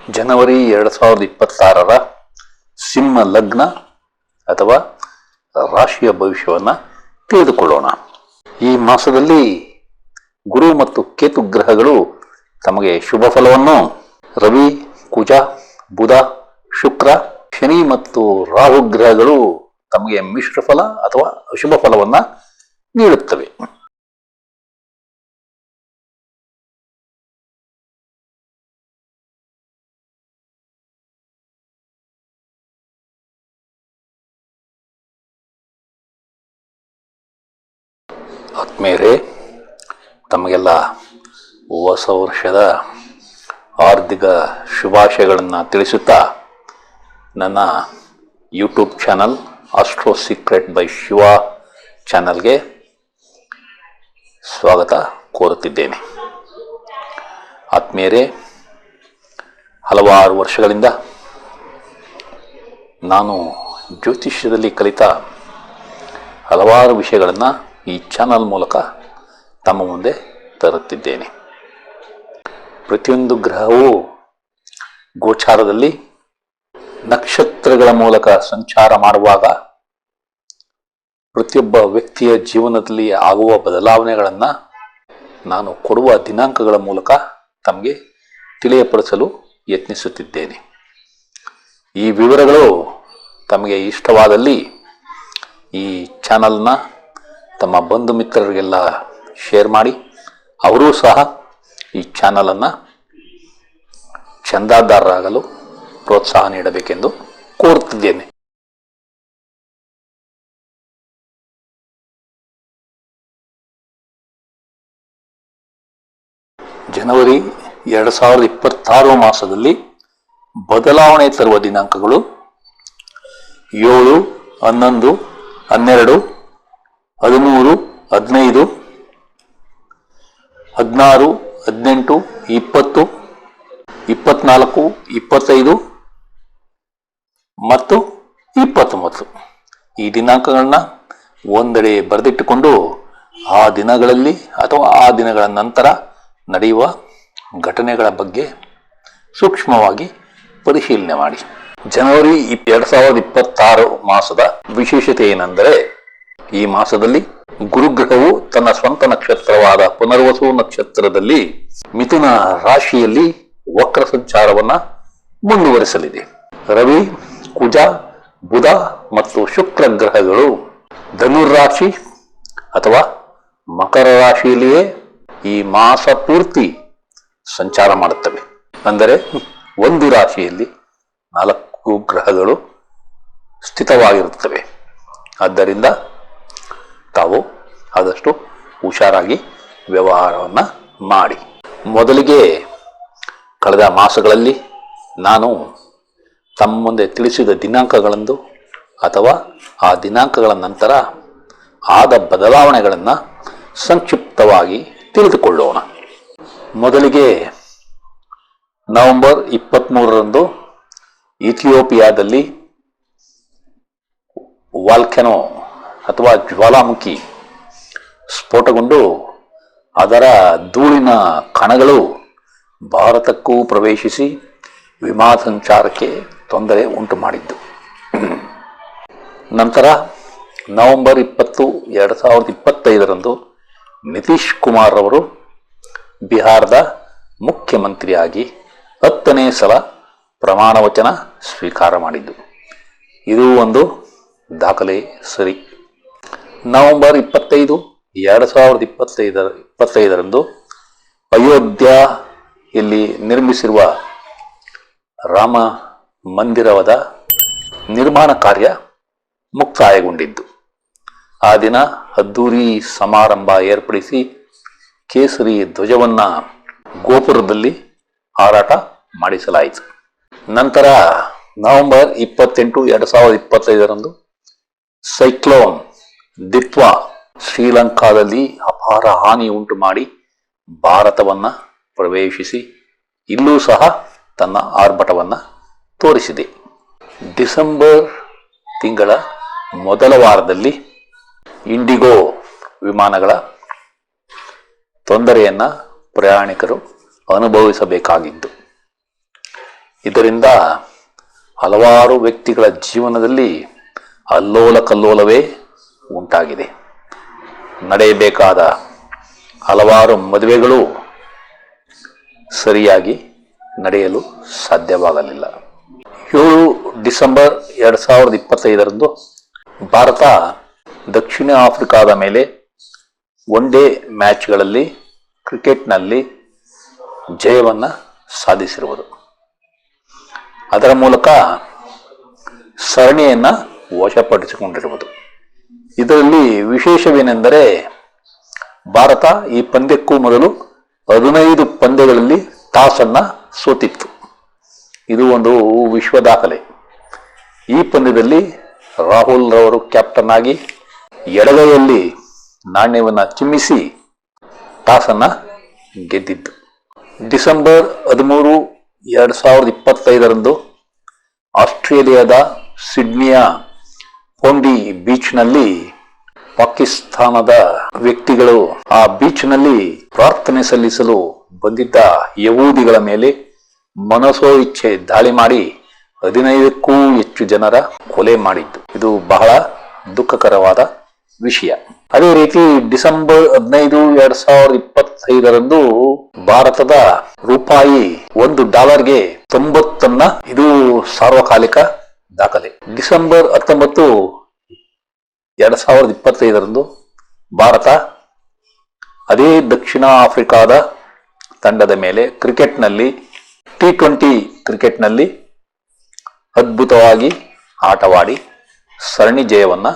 ಜನವರಿ 2026 ಸಿಂಹ ಲಗ್ನ ಅಥವಾ ರಾಶಿಯ ಭವಿಷ್ಯವನ್ನು ತಿಳಿದುಕೊಳ್ಳೋಣ. ಈ ಮಾಸದಲ್ಲಿ ಗುರು ಮತ್ತು ಕೇತು ಗ್ರಹಗಳು ತಮಗೆ ಶುಭ ಫಲವನ್ನು, ರವಿ, ಕುಜ, ಬುಧ, ಶುಕ್ರ, ಶನಿ ಮತ್ತು ರಾಹು ಗ್ರಹಗಳು ತಮಗೆ ಮಿಶ್ರ ಫಲ ಅಥವಾ ಅಶುಭ ಫಲವನ್ನ ನೀಡುತ್ತವೆ. ಆತ್ಮೀಯರೇ, ತಮಗೆಲ್ಲ ಹೊಸ ವರ್ಷದ ಆರ್ಥಿಕ ಶುಭಾಶಯಗಳನ್ನು ತಿಳಿಸುತ್ತಾ ನನ್ನ YouTube channel astro secret by Shiva ಚಾನಲ್ಗೆ ಸ್ವಾಗತ ಕೋರುತ್ತಿದ್ದೇನೆ. ಆತ್ಮೀಯರೇ, ಹಲವಾರು ವರ್ಷಗಳಿಂದ ನಾನು ಜ್ಯೋತಿಷ್ಯದಲ್ಲಿ ಕಲಿತ ಹಲವಾರು ವಿಷಯಗಳನ್ನು ಈ ಚಾನಲ್ ಮೂಲಕ ತಮ್ಮ ಮುಂದೆ ತರುತ್ತಿದ್ದೇನೆ. ಪ್ರತಿಯೊಂದು ಗ್ರಹವು ಗೋಚಾರದಲ್ಲಿ ನಕ್ಷತ್ರಗಳ ಮೂಲಕ ಸಂಚಾರ ಮಾಡುವಾಗ ಪ್ರತಿಯೊಬ್ಬ ವ್ಯಕ್ತಿಯ ಜೀವನದಲ್ಲಿ ಆಗುವ ಬದಲಾವಣೆಗಳನ್ನು ನಾನು ಕೊಡುವ ದಿನಾಂಕಗಳ ಮೂಲಕ ತಮಗೆ ತಿಳಿಯಪಡಿಸಲು ಯತ್ನಿಸುತ್ತಿದ್ದೇನೆ. ಈ ವಿವರಗಳು ತಮಗೆ ಇಷ್ಟವಾದಲ್ಲಿ ಈ ಚಾನಲ್ನ ತಮ್ಮ ಬಂಧು ಮಿತ್ರರಿಗೆಲ್ಲ ಶೇರ್ ಮಾಡಿ, ಅವರೂ ಸಹ ಈ ಚಾನಲನ್ನು ಚಂದಾದಾರರಾಗಲು ಪ್ರೋತ್ಸಾಹ ನೀಡಬೇಕೆಂದು ಕೋರುತ್ತಿದ್ದೇನೆ. ಜನವರಿ 2026 ಮಾಸದಲ್ಲಿ ಬದಲಾವಣೆ ತರುವ ದಿನಾಂಕಗಳು 7, 11, 12, 13, 15, 16, 18, 20, 24, 25 ಮತ್ತು 29 ಈ ದಿನಾಂಕಗಳನ್ನ ಒಂದೆಡೆ ಬರೆದಿಟ್ಟುಕೊಂಡು ಆ ದಿನಗಳಲ್ಲಿ ಅಥವಾ ಆ ದಿನಗಳ ನಂತರ ನಡೆಯುವ ಘಟನೆಗಳ ಬಗ್ಗೆ ಸೂಕ್ಷ್ಮವಾಗಿ ಪರಿಶೀಲನೆ ಮಾಡಿ. ಜನವರಿ 2026 ಮಾಸದ ವಿಶೇಷತೆ ಏನೆಂದರೆ, ಈ ಮಾಸದಲ್ಲಿ ಗುರುಗ್ರಹವು ತನ್ನ ಸ್ವಂತ ನಕ್ಷತ್ರವಾದ ಪುನರ್ವಸು ನಕ್ಷತ್ರದಲ್ಲಿ ಮಿಥುನ ರಾಶಿಯಲ್ಲಿ ವಕ್ರ ಸಂಚಾರವನ್ನ ಮುಂದುವರಿಸಲಿದೆ. ರವಿ, ಕುಜ, ಬುಧ ಮತ್ತು ಶುಕ್ರ ಗ್ರಹಗಳು ಧನುರಾಶಿ ಅಥವಾ ಮಕರ ರಾಶಿಯಲ್ಲಿಯೇ ಈ ಮಾಸ ಪೂರ್ತಿ ಸಂಚಾರ ಮಾಡುತ್ತವೆ. ಅಂದರೆ ಒಂದು ರಾಶಿಯಲ್ಲಿ 4 ಗ್ರಹಗಳು ಸ್ಥಿತವಾಗಿರುತ್ತವೆ. ಆದ್ದರಿಂದ ತಾವು ಆದಷ್ಟು ಹುಷಾರಾಗಿ ವ್ಯವಹಾರವನ್ನು ಮಾಡಿ. ಮೊದಲಿಗೆ ಕಳೆದ ಮಾಸಗಳಲ್ಲಿ ನಾನು ತಮ್ಮ ಮುಂದೆ ತಿಳಿಸಿದ ದಿನಾಂಕಗಳಂದು ಅಥವಾ ಆ ದಿನಾಂಕಗಳ ನಂತರ ಆದ ಬದಲಾವಣೆಗಳನ್ನು ಸಂಕ್ಷಿಪ್ತವಾಗಿ ತಿಳಿದುಕೊಳ್ಳೋಣ. ಮೊದಲಿಗೆ ನವೆಂಬರ್ 23ರಂದು ಇಥಿಯೋಪಿಯಾದಲ್ಲಿ ವಾಲ್ಕೆನೋ ಅಥವಾ ಜ್ವಾಲಾಮುಖಿ ಸ್ಫೋಟಗೊಂಡು ಅದರ ಧೂಳಿನ ಕಣಗಳು ಭಾರತಕ್ಕೂ ಪ್ರವೇಶಿಸಿ ವಿಮಾನ ಸಂಚಾರಕ್ಕೆ ತೊಂದರೆ ಉಂಟು ಮಾಡಿದ್ದು. ನಂತರ ನವೆಂಬರ್ 20, 2025ರಂದು ನಿತೀಶ್ ಕುಮಾರ್ ಅವರು ಬಿಹಾರದ ಮುಖ್ಯಮಂತ್ರಿಯಾಗಿ 10ನೇ ಸಲ ಪ್ರಮಾಣ ವಚನ ಸ್ವೀಕಾರ ಮಾಡಿದ್ದು. ಇದು ಒಂದು ದಾಖಲೆ ಸರಿ. ನವೆಂಬರ್ 25, 2025ರಂದು ಅಯೋಧ್ಯೆಯಲ್ಲಿ ನಿರ್ಮಿಸಿರುವ ರಾಮ ಮಂದಿರದ ನಿರ್ಮಾಣ ಕಾರ್ಯ ಮುಕ್ತಾಯಗೊಂಡಿದ್ದು. ಆ ದಿನ ಅದ್ದೂರಿ ಸಮಾರಂಭ ಏರ್ಪಡಿಸಿ ಕೇಸರಿ ಧ್ವಜವನ್ನ ಗೋಪುರದಲ್ಲಿ ಹಾರಾಟ ಮಾಡಿಸಲಾಯಿತು. ನಂತರ ನವೆಂಬರ್ 28, 2025ರಂದು ಸೈಕ್ಲೋನ್ ದಿತ್ವಾ ಶ್ರೀಲಂಕಾದಲ್ಲಿ ಅಪಾರ ಹಾನಿ ಉಂಟು ಮಾಡಿ ಭಾರತವನ್ನ ಪ್ರವೇಶಿಸಿ ಇಲ್ಲೂ ಸಹ ತನ್ನ ಆರ್ಭಟವನ್ನ ತೋರಿಸಿದೆ. ಡಿಸೆಂಬರ್ ತಿಂಗಳ ಮೊದಲ ವಾರದಲ್ಲಿ ಇಂಡಿಗೋ ವಿಮಾನಗಳ ತೊಂದರೆಯನ್ನ ಪ್ರಯಾಣಿಕರು ಅನುಭವಿಸಬೇಕಾಗಿದ್ದು. ಇದರಿಂದ ಹಲವಾರು ವ್ಯಕ್ತಿಗಳ ಜೀವನದಲ್ಲಿ ಅಲ್ಲೋಲ ಕಲ್ಲೋಲವೇ ಉಂಟಾಗಿದೆ. ನಡೆಯಬೇಕಾದ ಹಲವಾರು ಮದುವೆಗಳು ಸರಿಯಾಗಿ ನಡೆಯಲು ಸಾಧ್ಯವಾಗಲಿಲ್ಲ. 7 ಡಿಸೆಂಬರ್ 2025ರಂದು ಭಾರತ ದಕ್ಷಿಣ ಆಫ್ರಿಕಾದ ಮೇಲೆ ಒನ್ ಡೇ ಮ್ಯಾಚ್ಗಳಲ್ಲಿ ಕ್ರಿಕೆಟ್ನಲ್ಲಿ ಜಯವನ್ನು ಸಾಧಿಸಿರುವುದು. ಅದರ ಮೂಲಕ ಸರಣಿಯನ್ನು ವಶಪಡಿಸಿಕೊಂಡಿರುವುದು. ಇದರಲ್ಲಿ ವಿಶೇಷವೇನೆಂದರೆ ಭಾರತ ಈ ಪಂದ್ಯಕ್ಕೂ ಮೊದಲು 15 ಪಂದ್ಯಗಳಲ್ಲಿ ಟಾಸನ್ನು ಸೋತಿತ್ತು. ಇದು ಒಂದು ವಿಶ್ವ ದಾಖಲೆ. ಈ ಪಂದ್ಯದಲ್ಲಿ ರಾಹುಲ್ ರವರು ಕ್ಯಾಪ್ಟನ್ ಆಗಿ ಎಡಗೈಯಲ್ಲಿ ನಾಣ್ಯವನ್ನು ಚಿಮ್ಮಿಸಿ ಟಾಸನ್ನು ಗೆದ್ದಿದ್ದು. ಡಿಸೆಂಬರ್ 13, 2025ರಂದು ಆಸ್ಟ್ರೇಲಿಯಾದ ಸಿಡ್ನಿಯ ಪೊಂಡಿ ಬೀಚ್ನಲ್ಲಿ ಪಾಕಿಸ್ತಾನದ ವ್ಯಕ್ತಿಗಳು ಆ ಬೀಚ್ನಲ್ಲಿ ಪ್ರಾರ್ಥನೆ ಸಲ್ಲಿಸಲು ಬಂದಿದ್ದ ಯಹೂದಿಗಳ ಮೇಲೆ ಮನಸೋ ಇಚ್ಛೆ ದಾಳಿ ಮಾಡಿ 15ಕ್ಕೂ ಹೆಚ್ಚು ಜನರ ಕೊಲೆ ಮಾಡಿದ್ದು. ಇದು ಬಹಳ ದುಃಖಕರವಾದ ವಿಷಯ. ಅದೇ ರೀತಿ ಡಿಸೆಂಬರ್ 15, 2025ರಂದು ಭಾರತದ ರೂಪಾಯಿ $1ಗೆ 90 ಇದು ಸಾರ್ವಕಾಲಿಕ ದಾಖಲೆ. ಡಿಸೆಂಬರ್ 19, 2025ರಂದು ಭಾರತ ಅದೇ ದಕ್ಷಿಣ ಆಫ್ರಿಕಾದ ತಂಡದ ಮೇಲೆ ಕ್ರಿಕೆಟ್ನಲ್ಲಿ T20 ಕ್ರಿಕೆಟ್ನಲ್ಲಿ ಅದ್ಭುತವಾಗಿ ಆಟವಾಡಿ ಸರಣಿ ಜಯವನ್ನು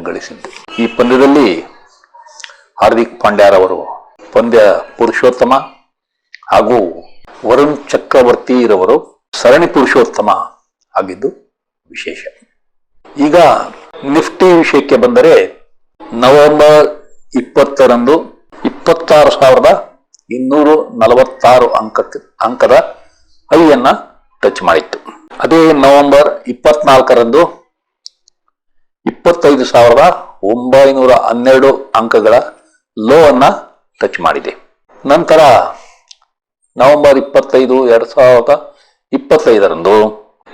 ಗಳಿಸಿದ್ದು. ಈ ಪಂದ್ಯದಲ್ಲಿ ಹಾರ್ದಿಕ್ ಪಾಂಡ್ಯರವರು ಪಂದ್ಯ ಪುರುಷೋತ್ತಮ ಹಾಗೂ ವರುಣ್ ಚಕ್ರವರ್ತಿರವರು ಸರಣಿ ಪುರುಷೋತ್ತಮ ಆಗಿದ್ದು ವಿಶೇಷ. ಈಗ ನಿಫ್ಟಿ ವಿಷಯಕ್ಕೆ ಬಂದರೆ ನವೆಂಬರ್ 20ರಂದು 26,246 ಅಂಕದ ಹೈಯನ್ನ ಟಚ್ ಮಾಡಿತ್ತು. ಅದೇ ನವೆಂಬರ್ 24ರಂದು 25,912 ಅಂಕಗಳ ಲೋ ಅನ್ನ ಟಚ್ ಮಾಡಿದೆ. ನಂತರ ನವೆಂಬರ್ 25, 2025ರಂದು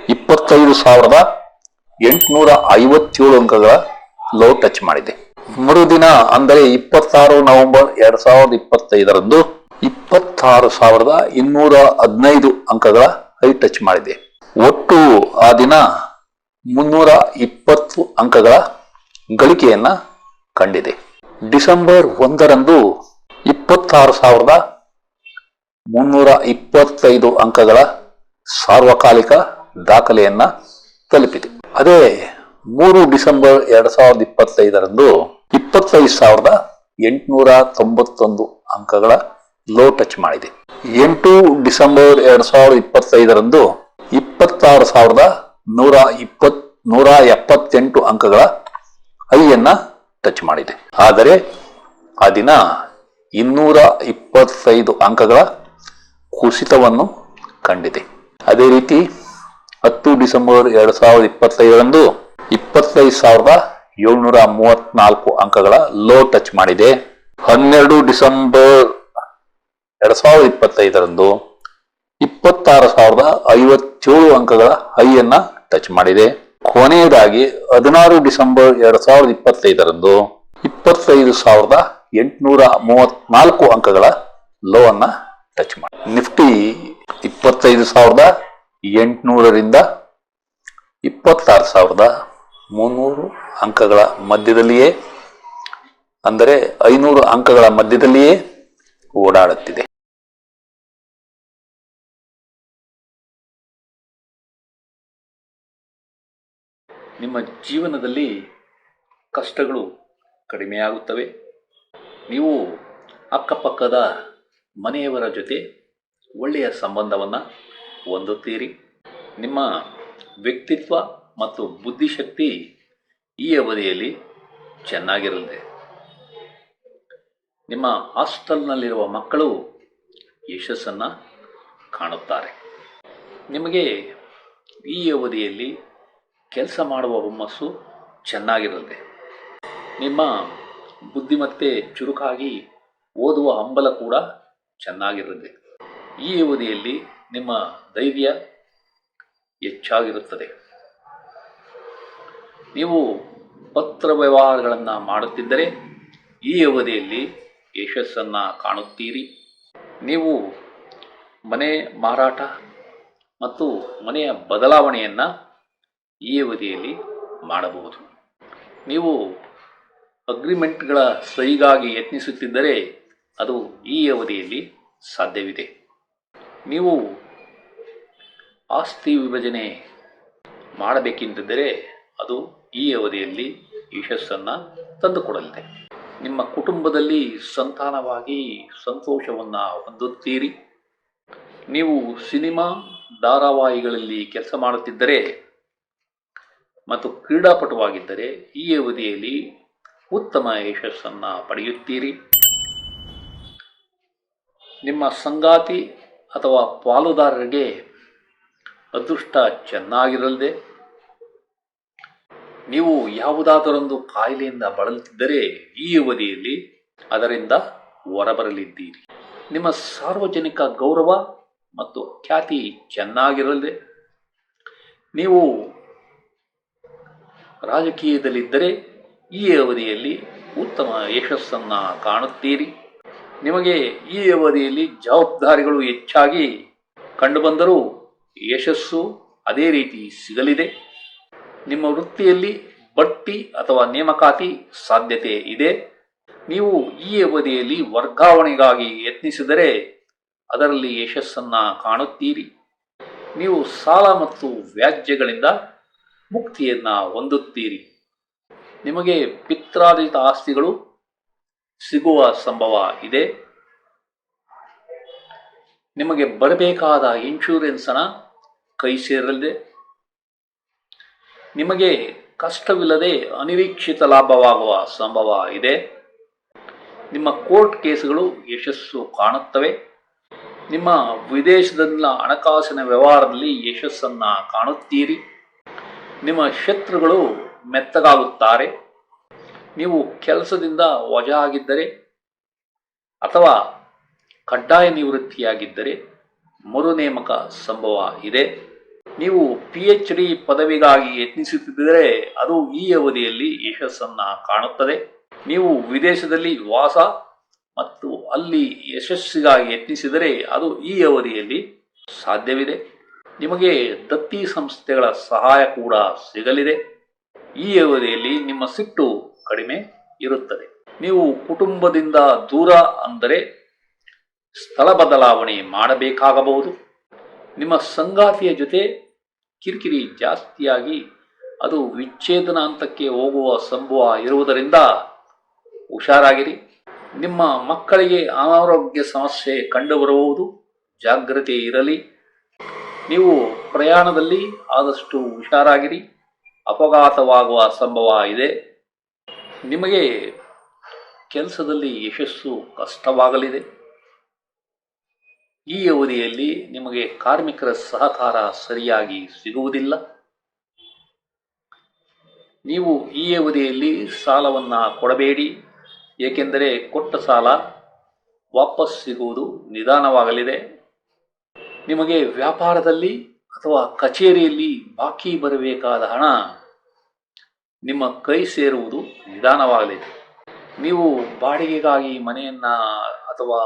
25,857 ಅಂಕಗಳ ಲೋ ಟಚ್ ಮಾಡಿದೆ. ಮರುದಿನ ಅಂದರೆ 26 ನವೆಂಬರ್ 2025ರಂದು 26,215 ಅಂಕಗಳ ಹೈ ಟಚ್ ಮಾಡಿದೆ. ಒಟ್ಟು ಆ ದಿನ 320 ಅಂಕಗಳ ಗಳಿಕೆಯನ್ನ ಕಂಡಿದೆ. ಡಿಸೆಂಬರ್ 1ರಂದು 26,325 ಅಂಕಗಳ ಸಾರ್ವಕಾಲಿಕ ದಾಖಲೆಯನ್ನ ತಲುಪಿದೆ. ಅದೇ 3 ಡಿಸೆಂಬರ್ 2025ರಂದು 25,891 ಅಂಕಗಳ ಲೋ ಟಚ್ ಮಾಡಿದೆ. 8 ಡಿಸೆಂಬರ್ 2025ರಂದು 26,178 ಅಂಕಗಳ ಹೈಯನ್ನ ಟಚ್ ಮಾಡಿದೆ. ಆದರೆ ಆ ದಿನ 225 ಅಂಕಗಳ ಕುಸಿತವನ್ನು ಕಂಡಿದೆ. ಅದೇ ರೀತಿ 10 ಡಿಸೆಂಬರ್ 2025ರಂದು 25,734 ಅಂಕಗಳ ಲೋ ಟಚ್ ಮಾಡಿದೆ. 12 ಡಿಸೆಂಬರ್ 2025ರಂದು 26,057 ಅಂಕಗಳ ಹೈಯನ್ನ ಟಚ್ ಮಾಡಿದೆ. ಕೊನೆಯದಾಗಿ 16 ಡಿಸೆಂಬರ್ 2025ರಂದು 25,834 ಅಂಕಗಳ ಲೋ ಅನ್ನ ಟಚ್ ಮಾಡಿ ನಿಫ್ಟಿ 25,800ರಿಂದ 26,300 ಅಂಕಗಳ ಮಧ್ಯದಲ್ಲಿಯೇ, ಅಂದರೆ 500 ಅಂಕಗಳ ಮಧ್ಯದಲ್ಲಿಯೇ ಓಡಾಡುತ್ತಿದೆ. ನಿಮ್ಮ ಜೀವನದಲ್ಲಿ ಕಷ್ಟಗಳು ಕಡಿಮೆಯಾಗುತ್ತವೆ. ನೀವು ಅಕ್ಕಪಕ್ಕದ ಮನೆಯವರ ಜೊತೆ ಒಳ್ಳೆಯ ಸಂಬಂಧವನ್ನು ಹೊಂದುತ್ತೀರಿ. ನಿಮ್ಮ ವ್ಯಕ್ತಿತ್ವ ಮತ್ತು ಬುದ್ಧಿಶಕ್ತಿ ಈ ಅವಧಿಯಲ್ಲಿ ಚೆನ್ನಾಗಿರಲಿದೆ. ನಿಮ್ಮ ಹಾಸ್ಟೆಲ್ನಲ್ಲಿರುವ ಮಕ್ಕಳು ಯಶಸ್ಸನ್ನು ಕಾಣುತ್ತಾರೆ. ನಿಮಗೆ ಈ ಅವಧಿಯಲ್ಲಿ ಕೆಲಸ ಮಾಡುವ ಹುಮ್ಮಸ್ಸು ಚೆನ್ನಾಗಿರಲಿದೆ. ನಿಮ್ಮ ಬುದ್ಧಿಮತ್ತೆ ಚುರುಕಾಗಿ ಓದುವ ಹಂಬಲ ಕೂಡ ಚೆನ್ನಾಗಿರಲಿದೆ. ಈ ಅವಧಿಯಲ್ಲಿ ನಿಮ್ಮ ಧೈರ್ಯ ಹೆಚ್ಚಾಗಿರುತ್ತದೆ. ನೀವು ಪತ್ರ ವ್ಯವಹಾರಗಳನ್ನು ಮಾಡುತ್ತಿದ್ದರೆ ಈ ಅವಧಿಯಲ್ಲಿ ಯಶಸ್ಸನ್ನು ಕಾಣುತ್ತೀರಿ. ನೀವು ಮನೆ ಮಾರಾಟ ಮತ್ತು ಮನೆಯ ಬದಲಾವಣೆಯನ್ನು ಈ ಅವಧಿಯಲ್ಲಿ ಮಾಡಬಹುದು. ನೀವು ಅಗ್ರಿಮೆಂಟ್ಗಳ ಸಹಿಗಾಗಿ ಯತ್ನಿಸುತ್ತಿದ್ದರೆ ಅದು ಈ ಅವಧಿಯಲ್ಲಿ ಸಾಧ್ಯವಿದೆ. ನೀವು ಆಸ್ತಿ ವಿಭಜನೆ ಮಾಡಬೇಕೆಂದಿದ್ದರೆ ಅದು ಈ ಅವಧಿಯಲ್ಲಿ ಯಶಸ್ಸನ್ನು ತಂದುಕೊಡಲಿದೆ. ನಿಮ್ಮ ಕುಟುಂಬದಲ್ಲಿ ಸಂತಾನವಾಗಿ ಸಂತೋಷವನ್ನು ಹೊಂದುತ್ತೀರಿ. ನೀವು ಸಿನಿಮಾ ಧಾರಾವಾಹಿಗಳಲ್ಲಿ ಕೆಲಸ ಮಾಡುತ್ತಿದ್ದರೆ ಮತ್ತು ಕ್ರೀಡಾಪಟುವಾಗಿದ್ದರೆ ಈ ಅವಧಿಯಲ್ಲಿ ಉತ್ತಮ ಯಶಸ್ಸನ್ನು ಪಡೆಯುತ್ತೀರಿ. ನಿಮ್ಮ ಸಂಗಾತಿ ಅಥವಾ ಪಾಲುದಾರರಿಗೆ ಅದೃಷ್ಟ ಚೆನ್ನಾಗಿರಲಿದೆ. ನೀವು ಯಾವುದಾದರೊಂದು ಕಾಯಿಲೆಯಿಂದ ಬಳಲುತ್ತಿದ್ದರೆ ಈ ಅವಧಿಯಲ್ಲಿ ಅದರಿಂದ ಹೊರಬರಲಿದ್ದೀರಿ. ನಿಮ್ಮ ಸಾರ್ವಜನಿಕ ಗೌರವ ಮತ್ತು ಖ್ಯಾತಿ ಚೆನ್ನಾಗಿರಲಿದೆ. ನೀವು ರಾಜಕೀಯದಲ್ಲಿದ್ದರೆ ಈ ಅವಧಿಯಲ್ಲಿ ಉತ್ತಮ ಯಶಸ್ಸನ್ನು ಕಾಣುತ್ತೀರಿ. ನಿಮಗೆ ಈ ಅವಧಿಯಲ್ಲಿ ಜವಾಬ್ದಾರಿಗಳು ಹೆಚ್ಚಾಗಿ ಕಂಡುಬಂದರೂ ಯಶಸ್ಸು ಅದೇ ರೀತಿ ಸಿಗಲಿದೆ. ನಿಮ್ಮ ವೃತ್ತಿಯಲ್ಲಿ ಬಡ್ತಿ ಅಥವಾ ನೇಮಕಾತಿ ಸಾಧ್ಯತೆ ಇದೆ. ನೀವು ಈ ಅವಧಿಯಲ್ಲಿ ವರ್ಗಾವಣೆಗಾಗಿ ಯತ್ನಿಸಿದರೆ ಅದರಲ್ಲಿ ಯಶಸ್ಸನ್ನು ಕಾಣುತ್ತೀರಿ. ನೀವು ಸಾಲ ಮತ್ತು ವ್ಯಾಜ್ಯಗಳಿಂದ ಮುಕ್ತಿಯನ್ನು ಹೊಂದುತ್ತೀರಿ. ನಿಮಗೆ ಪಿತ್ರಾರ್ಜಿತ ಆಸ್ತಿಗಳು ಸಿಗುವ ಸಂಭವ ಇದೆ. ನಿಮಗೆ ಬರಬೇಕಾದ ಇನ್ಶೂರೆನ್ಸ್ ಹಣ ಕೈ ಸೇರಲಿದೆ. ನಿಮಗೆ ಕಷ್ಟವಿಲ್ಲದೆ ಅನಿರೀಕ್ಷಿತ ಲಾಭವಾಗುವ ಸಂಭವ ಇದೆ. ನಿಮ್ಮ ಕೋರ್ಟ್ ಕೇಸುಗಳು ಯಶಸ್ಸು ಕಾಣುತ್ತವೆ. ನಿಮ್ಮ ವಿದೇಶದಲ್ಲಿನ ಹಣಕಾಸಿನ ವ್ಯವಹಾರದಲ್ಲಿ ಯಶಸ್ಸನ್ನು ಕಾಣುತ್ತೀರಿ. ನಿಮ್ಮ ಶತ್ರುಗಳು ಮೆತ್ತಗಾಗುತ್ತಾರೆ. ನೀವು ಕೆಲಸದಿಂದ ವಜಾ ಆಗಿದ್ದರೆ ಅಥವಾ ಕಡ್ಡಾಯ ನಿವೃತ್ತಿಯಾಗಿದ್ದರೆ ಮರು ನೇಮಕ ಸಂಭವ ಇದೆ. ನೀವು PhD ಪದವಿಗಾಗಿ ಯತ್ನಿಸುತ್ತಿದ್ದರೆ ಅದು ಈ ಅವಧಿಯಲ್ಲಿ ಯಶಸ್ಸನ್ನು ಕಾಣುತ್ತದೆ. ನೀವು ವಿದೇಶದಲ್ಲಿ ವಾಸ ಮತ್ತು ಅಲ್ಲಿ ಯಶಸ್ಸಿಗಾಗಿ ಯತ್ನಿಸಿದರೆ ಅದು ಈ ಅವಧಿಯಲ್ಲಿ ಸಾಧ್ಯವಿದೆ. ನಿಮಗೆ ದತ್ತಿ ಸಂಸ್ಥೆಗಳ ಸಹಾಯ ಕೂಡ ಸಿಗಲಿದೆ. ಈ ಅವಧಿಯಲ್ಲಿ ನಿಮ್ಮ ಸಿಟ್ಟು ಕಡಿಮೆ ಇರುತ್ತದೆ. ನೀವು ಕುಟುಂಬದಿಂದ ದೂರ ಅಂದರೆ ಸ್ಥಳ ಬದಲಾವಣೆ ಮಾಡಬೇಕಾಗಬಹುದು. ನಿಮ್ಮ ಸಂಗಾತಿಯ ಜೊತೆ ಕಿರಿಕಿರಿ ಜಾಸ್ತಿಯಾಗಿ ಅದು ವಿಚ್ಛೇದನ ಹಂತಕ್ಕೆ ಹೋಗುವ ಸಂಭವ ಇರುವುದರಿಂದ ಹುಷಾರಾಗಿರಿ. ನಿಮ್ಮ ಮಕ್ಕಳಿಗೆ ಅನಾರೋಗ್ಯ ಸಮಸ್ಯೆ ಕಂಡುಬರಬಹುದು, ಜಾಗ್ರತೆ ಇರಲಿ. ನೀವು ಪ್ರಯಾಣದಲ್ಲಿ ಆದಷ್ಟು ಹುಷಾರಾಗಿರಿ, ಅಪಘಾತವಾಗುವ ಸಂಭವ ಇದೆ. ನಿಮಗೆ ಕೆಲಸದಲ್ಲಿ ಯಶಸ್ಸು ಕಷ್ಟವಾಗಲಿದೆ. ಈ ಅವಧಿಯಲ್ಲಿ ನಿಮಗೆ ಕಾರ್ಮಿಕರ ಸಹಕಾರ ಸರಿಯಾಗಿ ಸಿಗುವುದಿಲ್ಲ. ನೀವು ಈ ಅವಧಿಯಲ್ಲಿ ಸಾಲವನ್ನು ಕೊಡಬೇಡಿ, ಏಕೆಂದರೆ ಕೊಟ್ಟ ಸಾಲ ವಾಪಸ್ ಸಿಗುವುದು ನಿಧಾನವಾಗಲಿದೆ. ನಿಮಗೆ ವ್ಯಾಪಾರದಲ್ಲಿ ಅಥವಾ ಕಚೇರಿಯಲ್ಲಿ ಬಾಕಿ ಬರಬೇಕಾದ ಹಣ ನಿಮ್ಮ ಕೈ ಸೇರುವುದು ನಿಧಾನವಾಗಲಿದೆ. ನೀವು ಬಾಡಿಗೆಗಾಗಿ ಮನೆಯನ್ನು ಅಥವಾ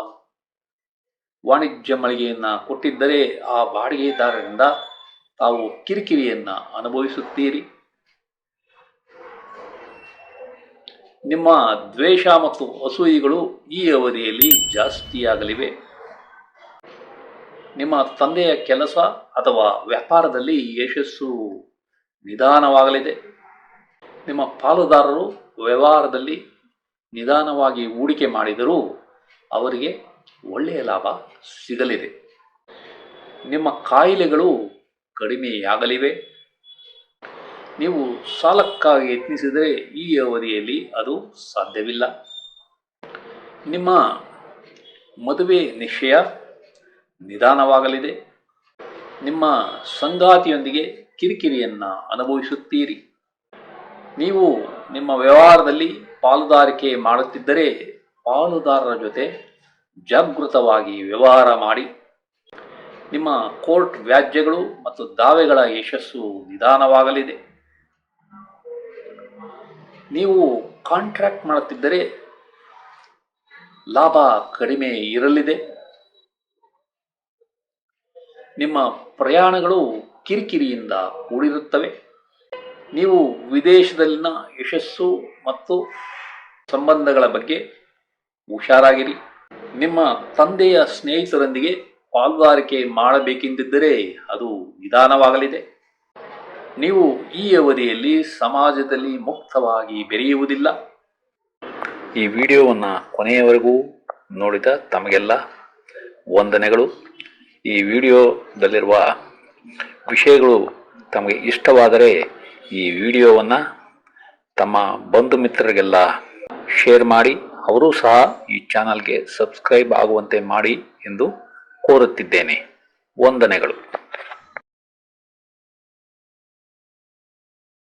ವಾಣಿಜ್ಯ ಮಳಿಗೆಯನ್ನು ಕೊಟ್ಟಿದ್ದರೆ ಆ ಬಾಡಿಗೆದಾರರಿಂದ ತಾವು ಕಿರಿಕಿರಿಯನ್ನು ಅನುಭವಿಸುತ್ತೀರಿ. ನಿಮ್ಮ ದ್ವೇಷ ಮತ್ತು ಅಸೂಯೆಗಳು ಈ ಅವಧಿಯಲ್ಲಿ ಜಾಸ್ತಿಯಾಗಲಿವೆ. ನಿಮ್ಮ ತಂದೆಯ ಕೆಲಸ ಅಥವಾ ವ್ಯಾಪಾರದಲ್ಲಿ ಯಶಸ್ಸು ನಿಧಾನವಾಗಲಿದೆ. ನಿಮ್ಮ ಪಾಲುದಾರರು ವ್ಯವಹಾರದಲ್ಲಿ ನಿಧಾನವಾಗಿ ಹೂಡಿಕೆ ಮಾಡಿದರೂ ಅವರಿಗೆ ಒಳ್ಳೆಯ ಲಾಭ ಸಿಗಲಿದೆ. ನಿಮ್ಮ ಕಾಯಿಲೆಗಳು ಕಡಿಮೆಯಾಗಲಿವೆ. ನೀವು ಸಾಲಕ್ಕಾಗಿ ಯತ್ನಿಸಿದರೆ ಈ ಅವಧಿಯಲ್ಲಿ ಅದು ಸಾಧ್ಯವಿಲ್ಲ. ನಿಮ್ಮ ಮದುವೆ ನಿಶ್ಚಯ ನಿಧಾನವಾಗಲಿದೆ. ನಿಮ್ಮ ಸಂಗಾತಿಯೊಂದಿಗೆ ಕಿರಿಕಿರಿಯನ್ನು ಅನುಭವಿಸುತ್ತೀರಿ. ನೀವು ನಿಮ್ಮ ವ್ಯವಹಾರದಲ್ಲಿ ಪಾಲುದಾರಿಕೆ ಮಾಡುತ್ತಿದ್ದರೆ ಪಾಲುದಾರರ ಜೊತೆ ಜಾಗೃತವಾಗಿ ವ್ಯವಹಾರ ಮಾಡಿ. ನಿಮ್ಮ ಕೋರ್ಟ್ ವ್ಯಾಜ್ಯಗಳು ಮತ್ತು ದಾವೆಗಳ ಯಶಸ್ಸು ನಿಧಾನವಾಗಲಿದೆ. ನೀವು ಕಾಂಟ್ರಾಕ್ಟ್ ಮಾಡುತ್ತಿದ್ದರೆ ಲಾಭ ಕಡಿಮೆ ಇರಲಿದೆ. ನಿಮ್ಮ ಪ್ರಯಾಣಗಳು ಕಿರಿಕಿರಿಯಿಂದ ಕೂಡಿರುತ್ತವೆ. ನೀವು ವಿದೇಶದಲ್ಲಿನ ಯಶಸ್ಸು ಮತ್ತು ಸಂಬಂಧಗಳ ಬಗ್ಗೆ ಹುಷಾರಾಗಿರಿ. ನಿಮ್ಮ ತಂದೆಯ ಸ್ನೇಹಿತರೊಂದಿಗೆ ಪಾಲ್ಗಾರಿಕೆ ಮಾಡಬೇಕೆಂದಿದ್ದರೆ ಅದು ನಿಧಾನವಾಗಲಿದೆ. ನೀವು ಈ ಅವಧಿಯಲ್ಲಿ ಸಮಾಜದಲ್ಲಿ ಮುಕ್ತವಾಗಿ ಬೆರೆಯುವುದಿಲ್ಲ. ಈ ವಿಡಿಯೋವನ್ನು ಕೊನೆಯವರೆಗೂ ನೋಡಿದ ತಮಗೆಲ್ಲ ವಂದನೆಗಳು. ಈ ವಿಡಿಯೋದಲ್ಲಿರುವ ವಿಷಯಗಳು ತಮಗೆ ಇಷ್ಟವಾದರೆ ಈ ವಿಡಿಯೋವನ್ನು ತಮ್ಮ ಬಂಧು ಮಿತ್ರರಿಗೆಲ್ಲ ಶೇರ್ ಮಾಡಿ, ಅವರೂ ಸಹ ಈ ಚಾನಲ್ಗೆ ಸಬ್ಸ್ಕ್ರೈಬ್ ಆಗುವಂತೆ ಮಾಡಿ ಎಂದು ಕೋರುತ್ತಿದ್ದೇನೆ. ವಂದನೆಗಳು.